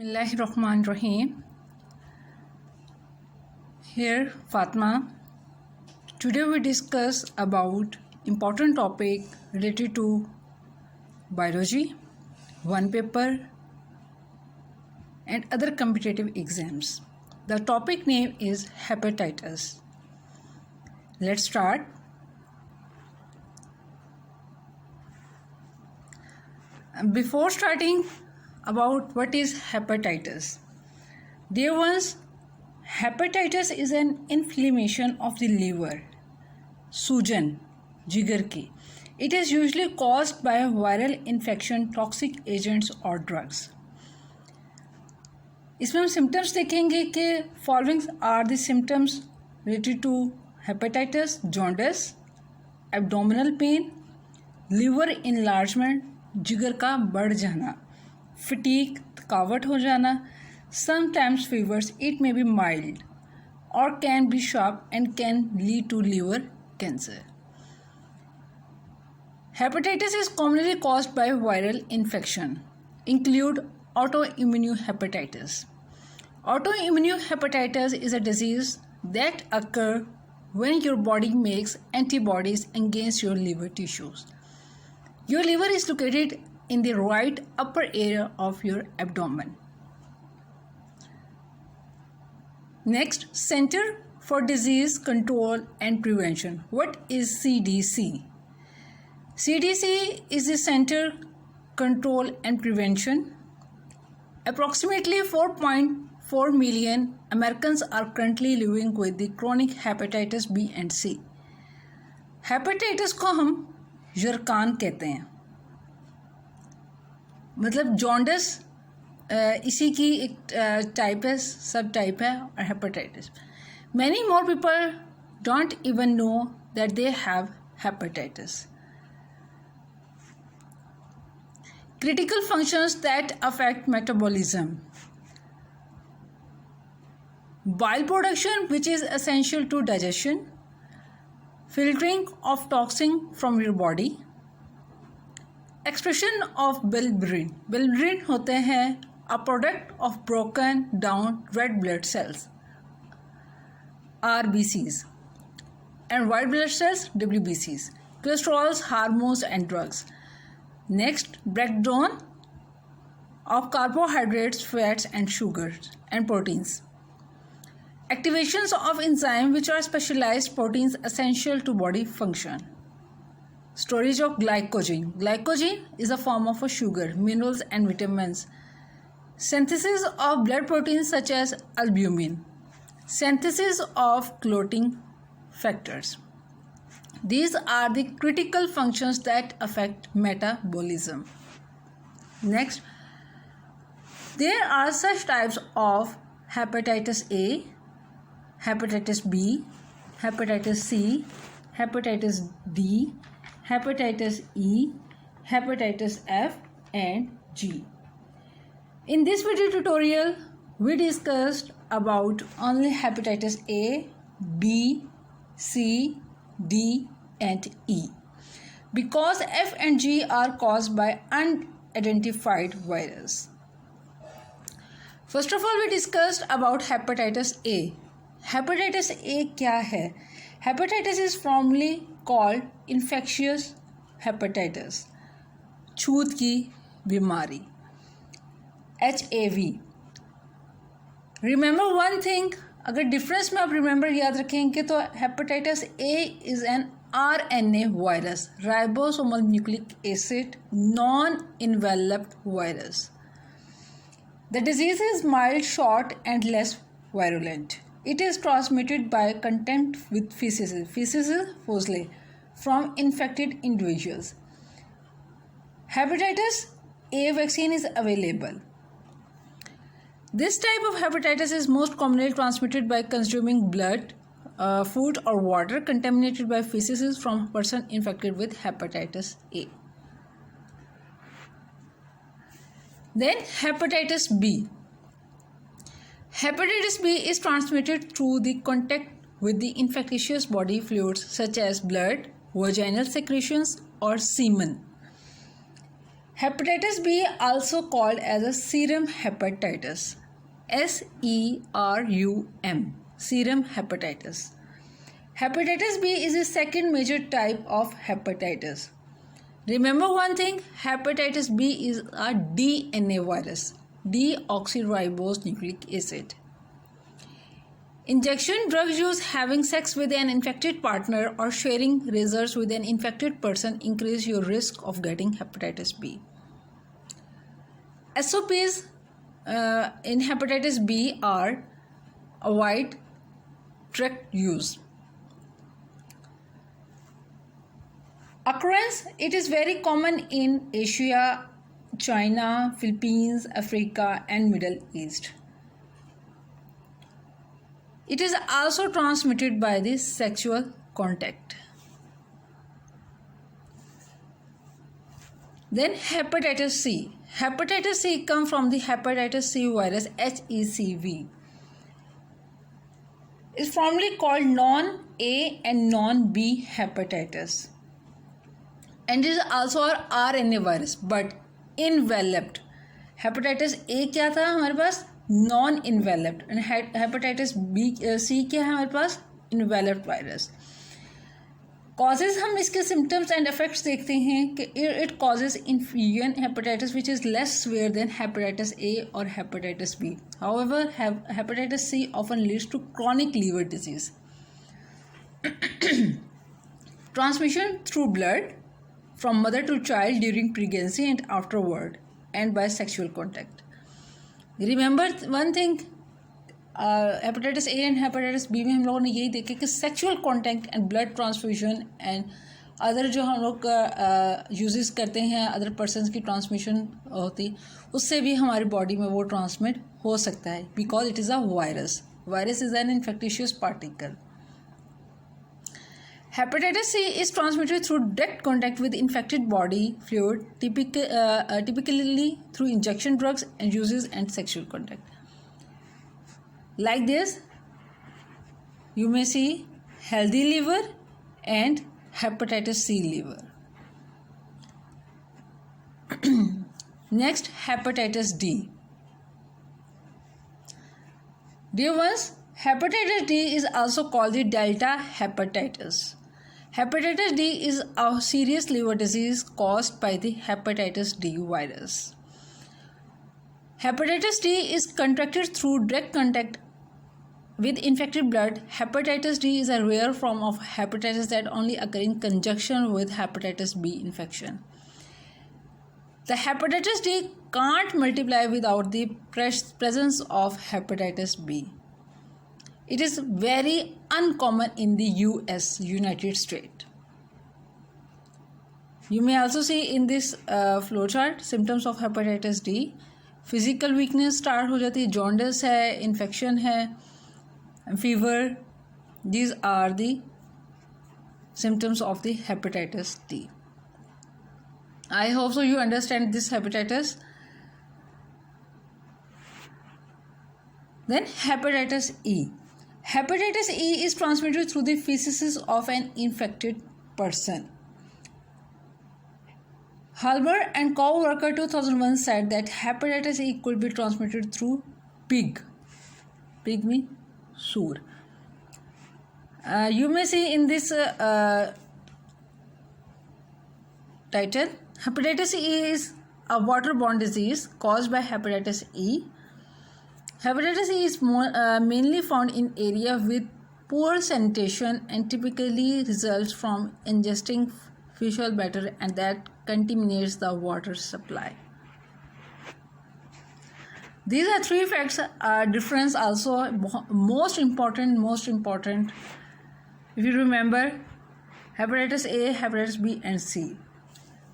Bismillahirrahmanirrahim. Here Fatma. Today we discuss about important topic related to biology, one paper and other competitive exams. The topic name is hepatitis. Let's start. Before starting about what is hepatitis. Dear ones, hepatitis is an inflammation of the liver, सूजन जिगर की. It is usually caused by a viral infection, toxic agents or drugs. इसमें हम symptoms देखेंगे कि following are the symptoms related to hepatitis: jaundice, abdominal pain, liver enlargement, जिगर का बढ़ जाना, fatigue, थकावट हो जाना, sometimes fevers. It may be mild or can be sharp and can lead to liver cancer. Hepatitis is commonly caused by viral infection. Include autoimmune hepatitis. Autoimmune hepatitis is a disease that occurs when your body makes antibodies against your liver tissues. Your liver is located in the right upper area of your abdomen. Next, Center for Disease Control and Prevention. What is CDC? CDC is the Center Control and Prevention. Approximately 4.4 million Americans are currently living with the chronic hepatitis B and C. Hepatitis को हम जरकान कहते हैं, मतलब jaundice इसी की एक type है, सब टाइप है. और hepatitis, many more people don't even know that they have hepatitis. Critical functions that affect metabolism. Bile production, which is essential to digestion. Filtering of toxin from your body. Expression of bilirubin. Bilirubin होते हैं a product of broken down red blood cells, RBCs, and white blood cells, WBCs. Cholesterol, hormones and drugs. Next, breakdown of carbohydrates, fats and sugars and proteins. Activations of enzymes, which are specialized proteins essential to body function. Storage of glycogen. Glycogen is a form of a sugar, minerals and vitamins. Synthesis of blood proteins such as albumin. Synthesis of clotting factors. These are the critical functions that affect metabolism. Next, there are such types of hepatitis A, hepatitis B, hepatitis C, hepatitis D, hepatitis E, hepatitis F and G. In this video tutorial, we discussed about only hepatitis A, B, C, D and E, because F and G are caused by unidentified virus. First of all, we discussed about hepatitis A. Hepatitis A क्या है? Hepatitis is formally called infectious hepatitis, छूत की बीमारी, HAV. Remember one thing, अगर difference में आप remember याद रखेंगे तो hepatitis A is an RNA virus, ribosomal nucleic acid non enveloped virus. The disease is mild, short and less virulent. It is transmitted by contact with feces fossils from infected individuals. Hepatitis A vaccine is available. This type of hepatitis is most commonly transmitted by consuming blood, food or water contaminated by feces from a person infected with hepatitis A. Then hepatitis B. Hepatitis B is transmitted through the contact with the infectious body fluids such as blood, vaginal secretions or semen. Hepatitis B, also called as a serum hepatitis, SERUM, serum hepatitis. Hepatitis B is the second major type of hepatitis. Remember one thing, hepatitis B is a DNA virus, deoxyribose nucleic acid. Injection drug use, having sex with an infected partner, or sharing razors with an infected person increase your risk of getting hepatitis B. SOPs in hepatitis B are: avoid direct use. Occurrence, it is very common in Asia, China, Philippines, Africa, and Middle East. It is also transmitted by the sexual contact. Then hepatitis C. Hepatitis C comes from the hepatitis C virus, HECV. It's formerly called non-A and non-B hepatitis. And it is also our RNA virus, but enveloped. Hepatitis A क्या था हमारे पास? Non-enveloped. And hepatitis B, C क्या है हमारे पास? Enveloped virus. Causes, हम इसके symptoms and effects देखते हैं कि it causes infection hepatitis which is less severe than hepatitis A or hepatitis B. However, hepatitis C often leads to chronic liver disease. Transmission through blood, from mother to child during pregnancy and afterward, and by sexual contact. Remember one thing, hepatitis A and hepatitis B में हम लोगों ने यही देखा कि sexual contact and blood transfusion and other जो हम लोग यूजेस करते हैं, अदर पर्सनस की ट्रांसमिशन होती, उससे भी हमारी बॉडी में वो ट्रांसमिट हो सकता है, because it is a virus. Virus is an infectious particle. Hepatitis C is transmitted through direct contact with infected body fluid, typically through injection drugs and uses and sexual contact. Like this, you may see healthy liver and hepatitis C liver. Next, hepatitis D. Dear ones, hepatitis D is also called the delta hepatitis. Hepatitis D is a serious liver disease caused by the hepatitis D virus. Hepatitis D is contracted through direct contact with infected blood. Hepatitis D is a rare form of hepatitis that only occurs in conjunction with hepatitis B infection. The hepatitis D can't multiply without the presence of hepatitis B. It is very uncommon in the US, United States. You may also see in this flowchart symptoms of hepatitis D. Physical weakness start हो जाती है, jaundice है, infection है, fever. These are the symptoms of the hepatitis D. I hope so you understand this hepatitis. Then hepatitis E. Hepatitis E is transmitted through the feces of an infected person. Halber and co-worker 2001 said that hepatitis E could be transmitted through pig. Pig means soor. You may see in this title, hepatitis E is a waterborne disease caused by hepatitis E. Hepatitis E is mainly found in areas with poor sanitation and typically results from ingesting fecal matter, and that contaminates the water supply. These are three facts. Difference also most important. If you remember, hepatitis A, hepatitis B, and C.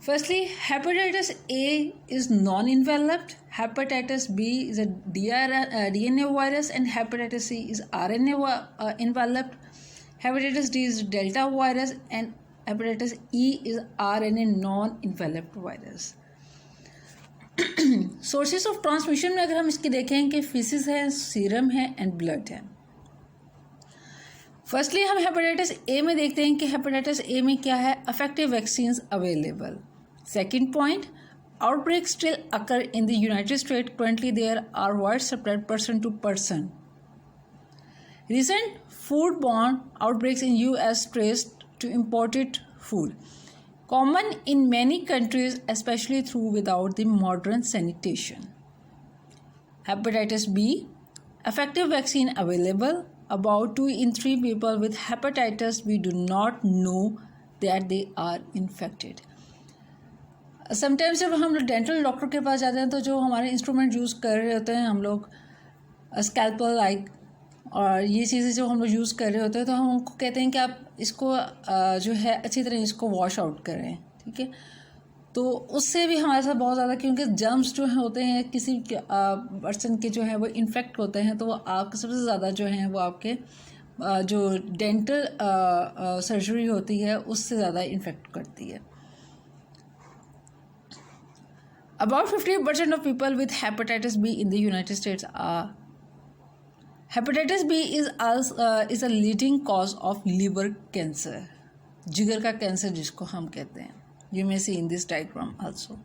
Firstly, hepatitis A is non-enveloped, hepatitis B is a DNA virus, and hepatitis C is RNA enveloped. Hepatitis D is delta virus, and hepatitis E is RNA non-enveloped virus. Sources of transmission में अगर हम इसके देखें कि faeces है, serum है and blood है. Firstly हम हेपेटाइटिस ए में देखते हैं कि हेपेटाइटिस ए में क्या है, effective vaccines available. Second point, Outbreaks still occur in the United States. Currently, there are widespread person to person. Recent foodborne outbreaks in US traced to imported food, common in many countries, especially through without the modern sanitation. Hepatitis B, effective vaccine available. About 2 in 3 people with hepatitis B do not know that they are infected. Sometimes जब हम लोग dental doctor के पास जाते हैं तो जो हमारे instrument use कर रहे होते हैं हम लोग स्कैल्पल लाइक और ये चीज़ें जो हम लोग यूज़ कर रहे होते हैं तो हम उनको कहते हैं कि आप इसको जो है अच्छी तरह इसको वॉश आउट करें, ठीक है। तो उससे भी हमारे साथ बहुत ज़्यादा, क्योंकि जर्म्स जो होते हैं किसी पर्सन के जो है वो इन्फेक्ट होते हैं तो वो आपके सबसे ज़्यादा जो हैं वो आपके जो डेंटल सर्जरी होती है उससे ज़्यादा इन्फेक्ट करती है। About 50% of people with hepatitis B in the United States are. Hepatitis B is a leading cause of liver cancer. जिगर का कैंसर जिसको हम कहते हैं. You may see in this diagram also.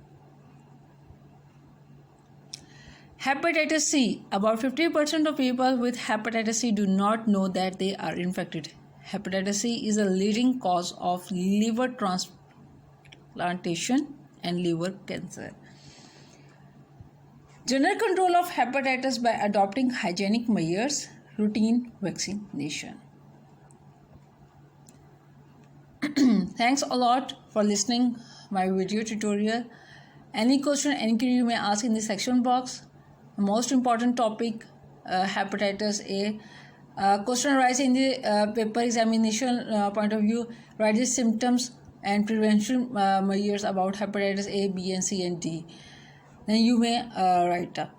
Hepatitis C. About 50% of people with hepatitis C do not know that they are infected. Hepatitis C is a leading cause of liver transplantation and liver cancer. General control of hepatitis by adopting hygienic measures, routine vaccination. Thanks a lot for listening my video tutorial. Any question, any query you may ask in the section box. The most important topic, hepatitis A. Question arise in the paper examination point of view. Write the symptoms and prevention measures about hepatitis A, B, and C and D. Then you may write up.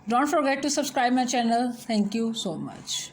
Don't forget to subscribe my channel. Thank you so much.